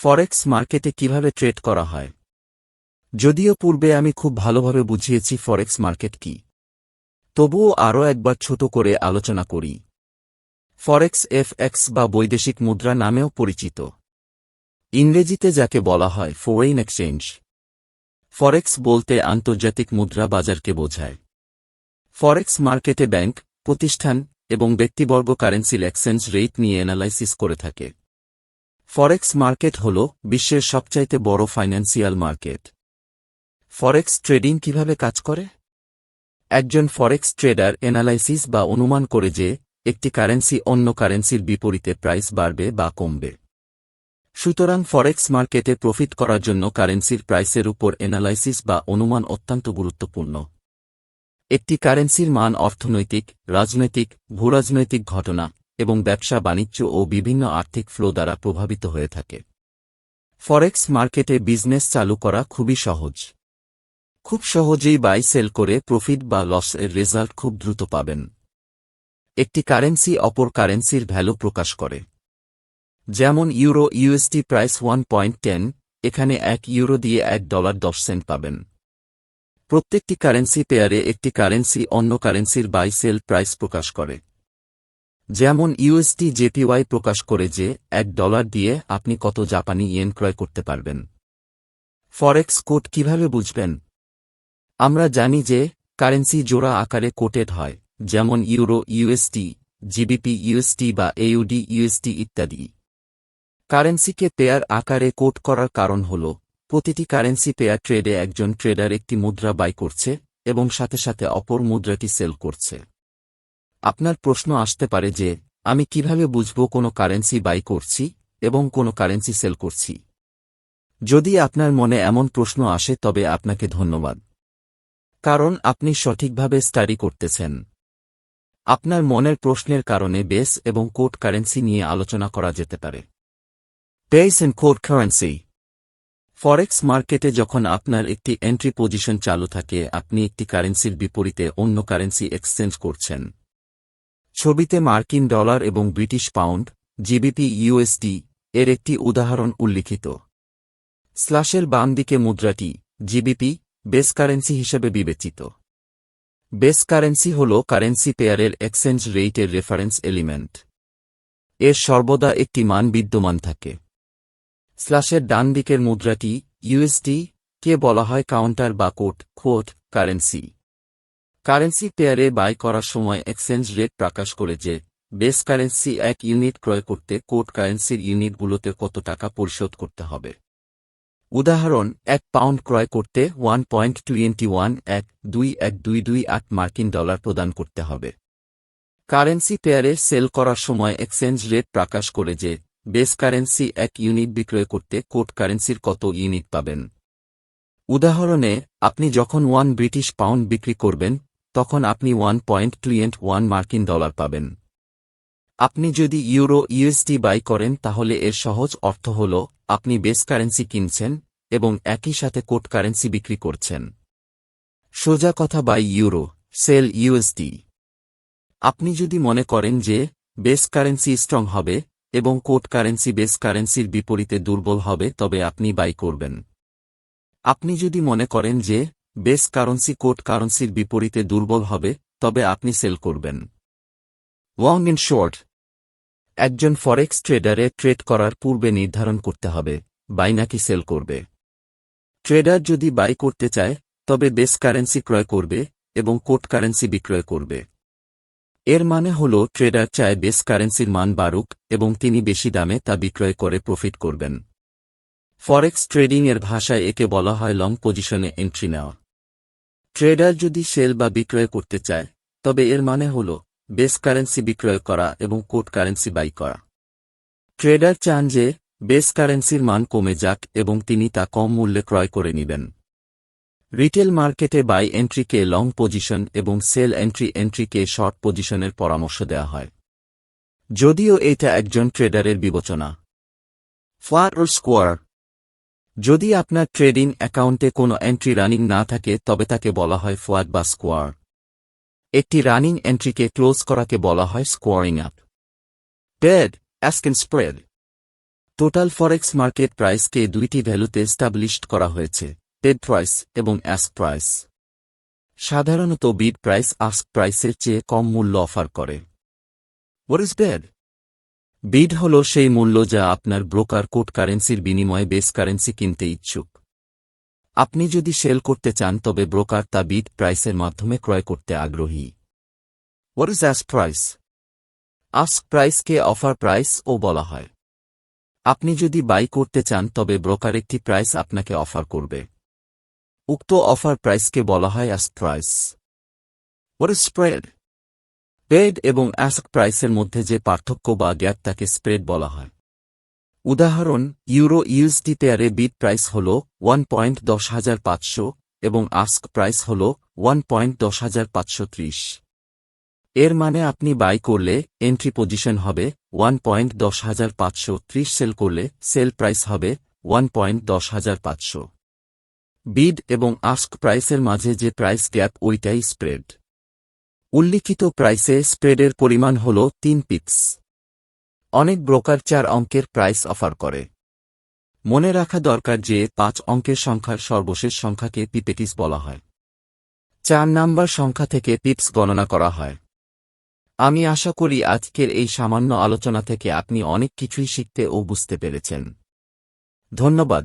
ফরেক্স মার্কেটে কিভাবে ট্রেড করা হয়। যদিও পূর্বে আমি খুব ভালোভাবে বুঝিয়েছি ফরেক্স মার্কেট কি, তবুও আরও একবার ছোট করে আলোচনা করি। ফরেক্স এফএক্স বা বৈদেশিক মুদ্রা নামেও পরিচিত, ইংরেজিতে যাকে বলা হয় ফরেইন এক্সচেঞ্জ। ফরেক্স বলতে আন্তর্জাতিক মুদ্রা বাজারকে বোঝায়। ফরেক্স মার্কেটে ব্যাংক, প্রতিষ্ঠান এবং ব্যক্তিবর্গ কারেন্সির এক্সচেঞ্জ রেট নিয়ে অ্যানালাইসিস করে থাকে। ফরেক্স মার্কেট হল বিশ্বের সবচাইতে বড় ফাইন্যান্সিয়াল মার্কেট। ফরেক্স ট্রেডিং কিভাবে কাজ করে? একজন ফরেক্স ট্রেডার অ্যানালাইসিস বা অনুমান করে যে একটি কারেন্সি অন্য কারেন্সির বিপরীতে প্রাইস বাড়বে বা কমবে। সুতরাং ফরেক্স মার্কেটে প্রফিট করার জন্য কারেন্সির প্রাইসের উপর অ্যানালাইসিস বা অনুমান অত্যন্ত গুরুত্বপূর্ণ। একটি কারেন্সির মান অর্থনৈতিক, রাজনৈতিক, ভূরাজনৈতিক ঘটনা এবং ব্যবসা বাণিজ্য ও বিভিন্ন আর্থিক ফ্লো দ্বারা প্রভাবিত হয়ে থাকে। ফরেক্স মার্কেটে বিজনেস চালু করা খুবই সহজ। খুব সহজেই বাই সেল করে প্রফিট বা লস এর রেজাল্ট খুব দ্রুত পাবেন। একটি কারেন্সি অপর কারেন্সির ভ্যালু প্রকাশ করে। যেমন ইউরো ইউএসডি প্রাইস 1.10, এখানে 1 ইউরো দিয়ে $1.10 পাবেন। প্রত্যেকটি কারেন্সি পেয়ারে একটি কারেন্সি অন্য কারেন্সির বাই সেল প্রাইস প্রকাশ করে। যেমন ইউএসডি জেপিওয়াই প্রকাশ করে যে $1 দিয়ে আপনি কত জাপানি ইয়েন ক্রয় করতে পারবেন। ফরেক্স কোড কিভাবে বুঝবেন? আমরা জানি যে কারেন্সি জোড়া আকারে কোটেড হয়, যেমন ইউরো ইউএসডি, জিবিপি ইউএসডি বা এইউডি ইউএসডি ইত্যাদি। কারেন্সিকে পেয়ার আকারে কোট করার কারণ হল প্রতিটি কারেন্সি পেয়ার ট্রেডে একজন ট্রেডার একটি মুদ্রা বাই করছে এবং সাথে সাথে অপর মুদ্রাটি সেল করছে। আপনার প্রশ্ন আসতে পারে যে আমি কিভাবে বুঝব কোনো কারেন্সি বাই করছি এবং কোনো কারেন্সি সেল করছি। যদি আপনার মনে এমন প্রশ্ন আসে তবে আপনাকে ধন্যবাদ, কারণ আপনি সঠিকভাবে স্টাডি করতেছেন। আপনার মনের প্রশ্নের কারণে বেস এবং কোড কারেন্সি নিয়ে আলোচনা করা যেতে পারে। Base and quote currency. Forex মার্কেটে যখন আপনার একটি এন্ট্রি পজিশন চালু থাকে আপনি একটি কারেন্সির বিপরীতে অন্য কারেন্সি এক্সচেঞ্জ করছেন। ছবিতে মার্কিন ডলার এবং ব্রিটিশ পাউন্ড, জিবিপি ইউএসডি এর একটি উদাহরণ উল্লিখিত। স্ল্যাশের বাম দিকে মুদ্রাটি জিবিপি বেস কারেন্সি হিসেবে বিবেচিত। বেস কারেন্সি হল কারেন্সি পেয়ারের এক্সচেঞ্জ রেটের রেফারেন্স এলিমেন্ট। এর সর্বদা একটি মান বিদ্যমান থাকে। স্ল্যাশের ডান দিকের মুদ্রাটি ইউএসডি কে বলা হয় কাউন্টার বা কোট কারেন্সি। কারেন্সি পেয়ারে বাই করার সময় এক্সচেঞ্জ রেট প্রকাশ করে যে বেস কারেন্সি 1 ইউনিট ক্রয় করতে কোট কারেন্সির ইউনিটগুলোতে কত টাকা পরিশোধ করতে হবে। উদাহরণ, 1 পাউন্ড ক্রয় করতে 1.21121228 মার্কিন ডলার প্রদান করতে হবে। কারেন্সি পেয়ারে সেল করার সময় এক্সচেঞ্জ রেট প্রকাশ করে যে বেস কারেন্সি 1 ইউনিট বিক্রয় করতে কোট কারেন্সির কত ইউনিট পাবেন। উদাহরণে, আপনি যখন 1 ব্রিটিশ পাউন্ড বিক্রি করবেন তখন আপনি 1.21 মার্কিন ডলার পাবেন। আপনি যদি ইউরো ইউএসডি বাই করেন তাহলে এর সহজ অর্থ হল আপনি বেস কারেন্সি কিনছেন এবং একই সাথে কোট কারেন্সি বিক্রি করছেন। সোজা কথা বাই ইউরো, সেল ইউএসডি। আপনি যদি মনে করেন যে বেস কারেন্সি স্ট্রং হবে এবং কোট কারেন্সি বেস কারেন্সির বিপরীতে দুর্বল হবে তবে আপনি বাই করবেন। আপনি যদি মনে করেন যে বেস কারেন্সি কোট কারেন্সির বিপরীতে দুর্বল হবে তবে আপনি সেল করবেন। লং ইন শর্ট, একজন ফরেক্স ট্রেডারে ট্রেড করার পূর্বে নির্ধারণ করতে হবে বাই নাকি সেল করবে। ট্রেডার যদি বাই করতে চায় তবে বেস কারেন্সি ক্রয় করবে এবং কোট কারেন্সি বিক্রয় করবে। এর মানে হল ট্রেডার চায় বেস কারেন্সির মান বাড়ুক এবং তিনি বেশি দামে তা বিক্রয় করে প্রফিট করবেন। ফরেক্স ট্রেডিং এর ভাষায় একে বলা হয় লং পজিশনে এন্ট্রি নেওয়া। ট্রেডার যদি সেল বা বিক্রয় করতে চায় তবে এর মানে হল বেস কারেন্সি বিক্রয় করা এবং কোট কারেন্সি বাই করা। ট্রেডার চান যে বেস কারেন্সির মান কমে যাক এবং তিনি তা কম মূল্যে ক্রয় করে নেবেন। রিটেল মার্কেটে বাই এন্ট্রিকে লং পজিশন এবং সেল এন্ট্রিকে শর্ট পজিশনের পরামর্শ দেওয়া হয়, যদিও এটা একজন ট্রেডারের বিবেচনা। ফ্ল্যাট ও স্কোয়ার। যদি আপনার ট্রেডিং অ্যাকাউন্টে কোনো এন্ট্রি রানিং না থাকে তবে তাকে বলা হয় ফ্ল্যাট বা স্কোয়ার। একটি রানিং এন্ট্রিকে ক্লোজ করাকে বলা হয় স্কোয়ারিং আপ। ডেড অ্যাস্কেন স্প্রেড। টোটাল ফরেক্স মার্কেট প্রাইসকে দুইটি ভ্যালুতে এস্টাবলিশড করা হয়েছে, বিড প্রাইস এবং আস্ক প্রাইস। সাধারণত বিড প্রাইস আস্ক প্রাইসের চেয়ে কম মূল্য অফার করে। হোয়াট ইজ বিড? বিড হল সেই মূল্য যা আপনার ব্রোকার কোড কারেন্সির বিনিময়ে বেস কারেন্সি কিনতে ইচ্ছুক। আপনি যদি সেল করতে চান তবে ব্রোকার তা বিড প্রাইসের মাধ্যমে ক্রয় করতে আগ্রহী। What is ask price? Ask প্রাইসকে অফার প্রাইস ও বলা হয়। আপনি যদি বাই করতে চান তবে ব্রোকার একটি প্রাইস আপনাকে অফার করবে। উক্ত অফার প্রাইসকে বলা হয় ask price. What is spread? Bid এবং আস্ক প্রাইসের মধ্যে যে পার্থক্য বা গ্যাপ তাকে স্প্রেড বলা হয়। উদাহরণ, ইউরো ইউএসডি পেয়ারে বিড প্রাইস হল 1.10500 এবং আস্ক প্রাইস হল 1.10530। এর মানে আপনি বাই করলে এন্ট্রি পজিশন হবে 1.10530, সেল করলে সেল প্রাইস হবে 1.10500। বিড এবং আস্ক প্রাইসের মাঝে যে প্রাইস গ্যাপ ওইটাই স্প্রেড। উল্লিখিত প্রাইসে স্প্রেডের পরিমাণ হল 3 পিপস। অনেক ব্রোকার 4 অঙ্কের প্রাইস অফার করে। মনে রাখা দরকার যে 5 অঙ্কের সংখ্যার সর্বশেষ সংখ্যাকে পিপেটিস বলা হয়। 4 নাম্বার সংখ্যা থেকে পিপস গণনা করা হয়। আমি আশা করি আজকের এই সামান্য আলোচনা থেকে আপনি অনেক কিছুই শিখতে ও বুঝতে পেরেছেন। ধন্যবাদ।